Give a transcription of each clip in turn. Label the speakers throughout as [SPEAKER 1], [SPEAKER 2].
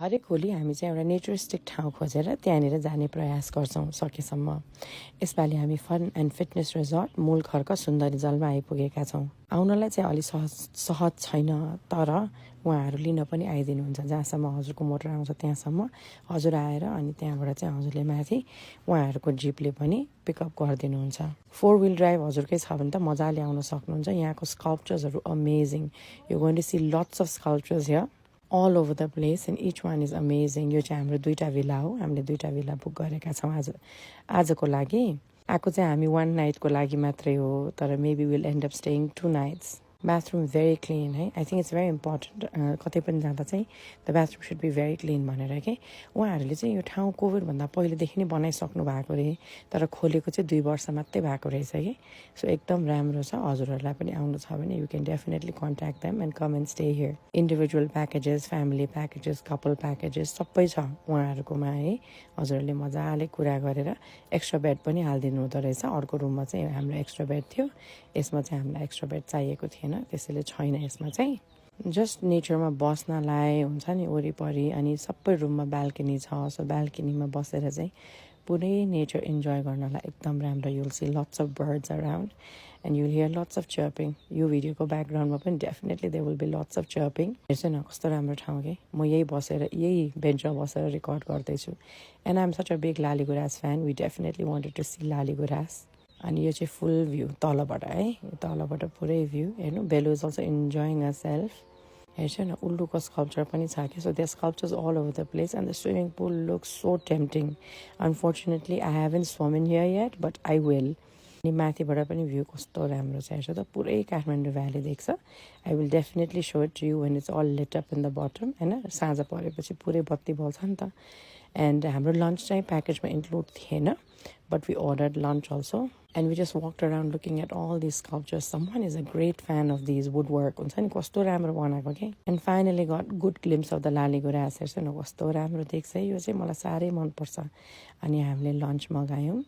[SPEAKER 1] हरेक होली हामी चाहिँ एउटा नेचरिस्टिक ठाउँ खोजेर त्यहाँनिर जाने प्रयास गर्छौँ सकेसम्म। यसपालि हामी फन एन्ड फिटनेस रिजोर्ट मूलखर्क सुन्दरी जलमा आइपुगेका छौँ। आउनलाई चाहिँ अलि सहज छैन, तर उहाँहरू लिन पनि आइदिनुहुन्छ। जहाँसम्म हजुरको मोटर आउँछ त्यहाँसम्म हजुर आएर अनि त्यहाँबाट चाहिँ हजुरले माथि उहाँहरूको जिपले पनि पिकअप गरिदिनुहुन्छ। 4 व्हिल ड्राइभ हजुरकै छ भने त मजाले आउन सक्नुहुन्छ। यहाँको स्कल्पचर्सहरू amazing. You going to see lots of sculptures here all over the place and each one is amazing. यो चाहिँ हाम्रो 2टा भिला हो। हामीले 2टा भिला बुक गरेका छौँ आजको लागि। आएको चाहिँ हामी 1 नाइटको लागि मात्रै हो, तर maybe will end up staying 2 nights. Bathroom very clean है। I think it's very important. कतै पनि जाँदा चाहिँ the bathroom should be very clean भनेर के उहाँहरूले चाहिँ यो ठाउँ कोभिडभन्दा पहिलेदेखि नै बनाइसक्नु भएको रे, तर खोलेको चाहिँ 2 वर्ष मात्रै भएको रहेछ कि। सो एकदम राम्रो छ। हजुरहरूलाई पनि आउनु छ भने you can definitely contact them and come and stay here. Individual packages, family packages, couple packages सबै छ उहाँहरूकोमा है। हजुरहरूले मजाले कुरा गरेर एक्स्ट्रा बेड पनि हालिदिनु हुँदो रहेछ। अर्को रुममा चाहिँ हाम्रो एक्स्ट्रा बेड थियो, यसमा चाहिँ हामीलाई एक्स्ट्रा बेड चाहिएको थिएन, त्यसैले छैन यसमा चाहिँ। जस्ट नेचरमा बस्नलाई हुन्छ नि वरिपरि, अनि सबै रुममा बाल्कनी छ। सो बाल्कनीमा बसेर चाहिँ पुरै नेचर इन्जोय गर्नलाई एकदम राम्रो। You'll see lots of birds around and you'll hear lots of chirping. यो भिडियोको ब्याकग्राउन्डमा पनि definitely there will be lots of chirping. हेर्छु न कस्तो राम्रो ठाउँ के। म यही बेन्चमा बसेर रेकर्ड गर्दैछु। And I am such a big laliguras fan. We definitely wanted to see laliguras. अनि यो चाहिँ फुल भ्यू तलबाट है, तलबाट पुरै भ्यू हेर्नु। Belu is also enjoying a self. हेर्छु न उल्लुको स्कल्पचर पनि छ कि। So there sculptures all over the place and the swimming pool looks so tempting. Unfortunately I haven't swum in here yet, but I will. अनि माथिबाट पनि भ्यू कस्तो राम्रो छ हेर्छु त, पुरै काठमाडौँ भ्याली देख्छ। I will definitely show it to you when it's all lit up in the bottom होइन। साँझ परेपछि पुरै बत्ती बल्छ नि त। एन्ड हाम्रो लन्च चाहिँ प्याकेजमा इन्क्लुड थिएन, but we ordered lunch also and we just walked around looking at all this sculptures. Someone is a great fan of these wood work हुन्छ नि, कस्तो राम्रो बनाएको कि। And finally got good glimpse of the laliguras. हेर्छ न कस्तो राम्रो देख्छ है। यो चाहिँ मलाई साह्रै मनपर्छ। अनि हामीले लन्च मगायौँ।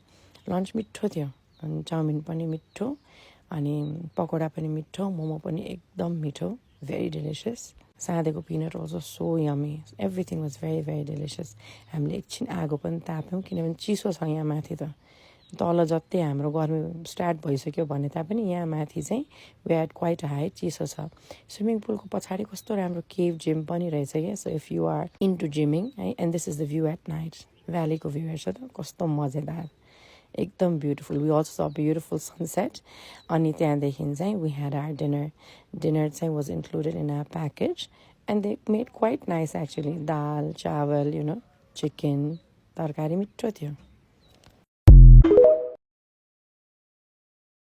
[SPEAKER 1] लन्च मिठो थियो, अनि चाउमिन पनि मिठो, अनि पकौडा पनि मिठो, मोमो पनि एकदम मिठो, भेरी डिलिसियस। साँधेको peanut also so yummy. Everything was very very delicious. हामीले एकछिन आगो पनि ताप्यौँ किनभने चिसो छ यहाँ माथि त। तल जति हाम्रो गर्मी स्टार्ट भइसक्यो भने तापनि यहाँ माथि चाहिँ वी ह्याड क्वाइट हाई चिसो छ। स्विमिङ पुलको पछाडि कस्तो राम्रो केभ जिम पनि रहेछ क्या। So if you are into gymming है, and this is the view at night. भ्यालीको भ्यू हेर्छ त कस्तो मजेदार, एकदम beautiful. We also saw beautiful sunset. अनि त्यहाँदेखि चाहिँ वी ह्याड आवर डिनर चाहिँ was included in our package and they made quite nice actually. दाल चावल चिकन तरकारी मिठो थियो।